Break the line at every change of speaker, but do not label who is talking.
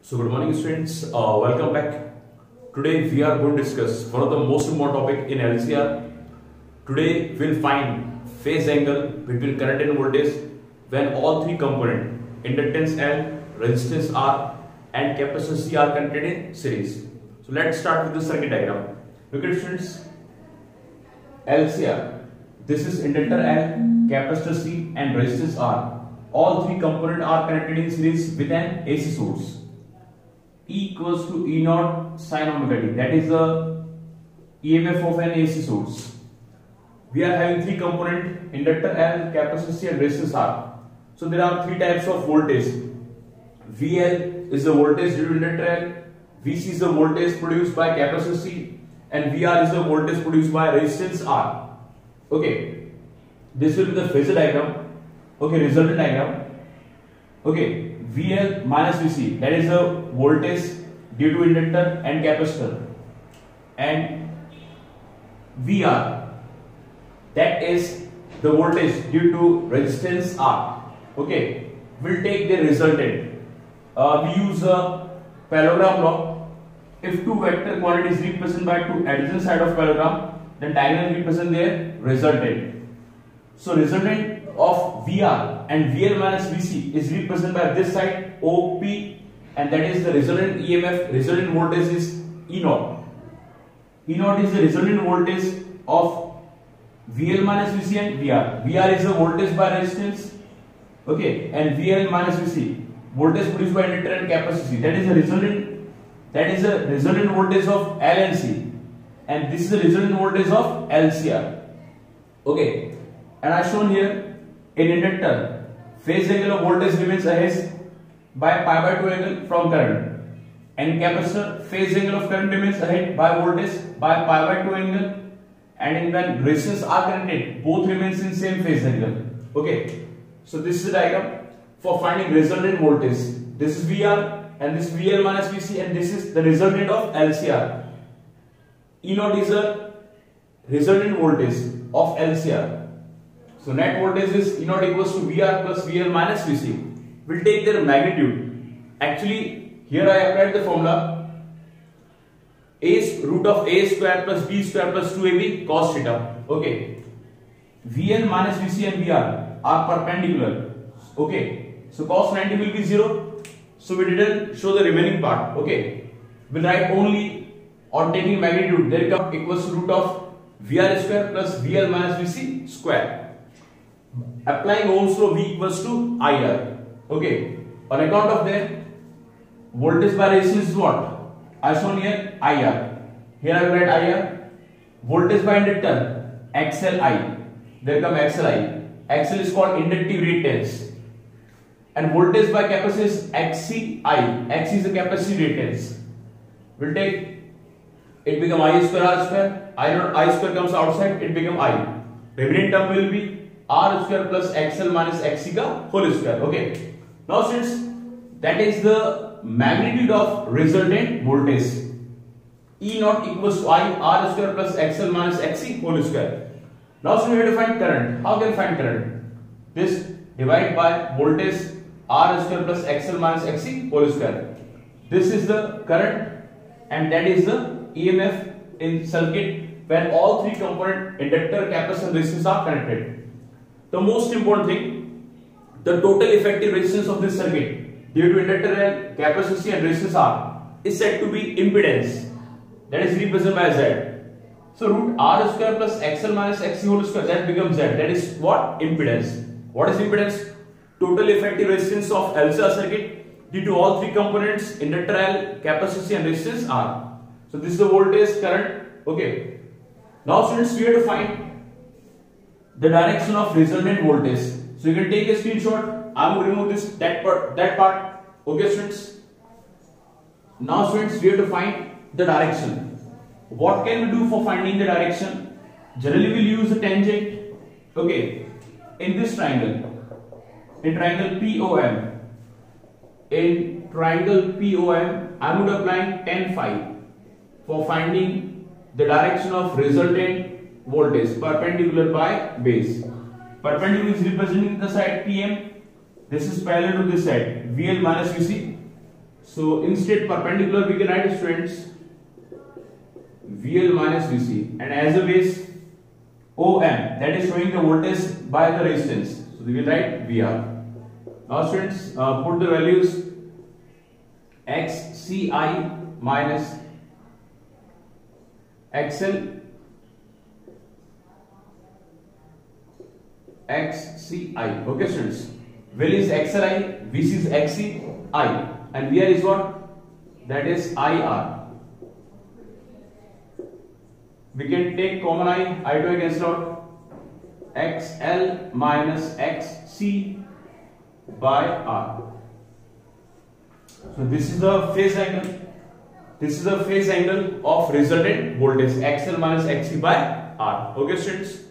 So good morning students, welcome back. Today we are going to discuss one of the most important topic in LCR. Today we will find phase angle between current and voltage when all three components, inductance L, resistance R and capacitance C are connected in series. So let's start with the circuit diagram. Look at students, LCR. This is inductor L, capacitor C and resistance R. All three components are connected in series with an AC source. E equals to E naught sin omega t. That is the EMF of an AC source. We are having three components: inductor L, capacitor C and resistance R. So there are three types of voltage. VL is the voltage due to inductor L, VC is the voltage produced by capacitor C, and VR is the voltage produced by resistance R. Okay, this will be the phasor diagram. Okay, resultant diagram. Okay, VL minus VC, that is the voltage due to inductor and capacitor, and VR, that is the voltage due to resistance R. Okay, we'll take the resultant. We use a parallelogram law. If two vector quantities represented by two adjacent side of parallelogram, then diagonal represent their resultant. So resultant of VR and VL minus VC is represented by this side OP, and that is the resultant EMF. Resultant voltage is E naught. E naught is the resultant voltage of VL minus VC and VR. VR is the voltage by resistance, okay, and VL minus VC, voltage produced by inductor and capacitor. That is the resultant. That is the resultant voltage of L and C, and this is the resultant voltage of LCR. Okay, and I shown here. In inductor, phase angle of voltage remains ahead by pi by 2 angle from current, and in capacitor, phase angle of current remains ahead by voltage by pi by 2 angle, and in when resistors are connected, both remains in same phase angle. Okay, so this is the diagram for finding resultant voltage. This is VR and this VL minus VC, and this is the resultant of LCR. E naught is the resultant voltage of LCR. So net voltage is E naught equals to VR plus VL minus VC. We'll take their magnitude. Actually, here I applied the formula A root of A square plus B square plus 2AB cos theta. Okay. VL minus VC and VR are perpendicular. Okay. So cos 90 will be 0. So we didn't show the remaining part. Okay. We'll write only on taking magnitude. There comes equals to root of VR square plus VL minus VC square. Applying Ohm's law, V equals to IR. Okay. On account of that, voltage by resistance is what? I shown here IR. Here I will write IR. Voltage by inductor XLI. There come XLI. XL is called inductive reactance. And voltage by capacitor is XCI. X is the capacity reactance. We'll take it become I square R square. I square comes outside. It become I. Remaining term will be R square plus XL minus XC ka whole square. Okay. Now since that is the magnitude of resultant voltage, E naught equals to I R square plus XL minus XC whole square. Now so we have to find current. How can we find current? This divide by voltage R square plus XL minus XC whole square. This is the current, and that is the EMF in circuit when all three component inductor, capacitor and resistance are connected. The most important thing, the total effective resistance of this circuit due to inductor L, capacitor C and resistance R is said to be impedance, that is represented by Z. So root R square plus XL minus XC whole square, that becomes Z. That is what? Impedance. What is impedance? Total effective resistance of LCR circuit due to all three components inductor L, capacitor C and resistance R. So this is the voltage, current. Okay. Now students, we have to find the direction of resultant voltage. So you can take a screenshot. I will remove this that part. Okay students. Now students, we have to find the direction. What can we do for finding the direction? Generally we will use the tangent. Okay. In this triangle, in triangle POM, I would apply tan phi for finding the direction of resultant voltage perpendicular by base. Perpendicular is representing the side PM. This is parallel to this side VL minus VC. So instead perpendicular we can write, students, VL minus VC, and as a base OM, that is showing the voltage by the resistance. So we will write VR. Now students, put the values XCI minus XL XCI. Okay students, value is XLI, VC is XCI, and VR is what? That is IR. We can take common I to cancel out, XL minus XC by R. So this is the phase angle. This is the phase angle of resultant voltage, XL minus XC by R. Okay students.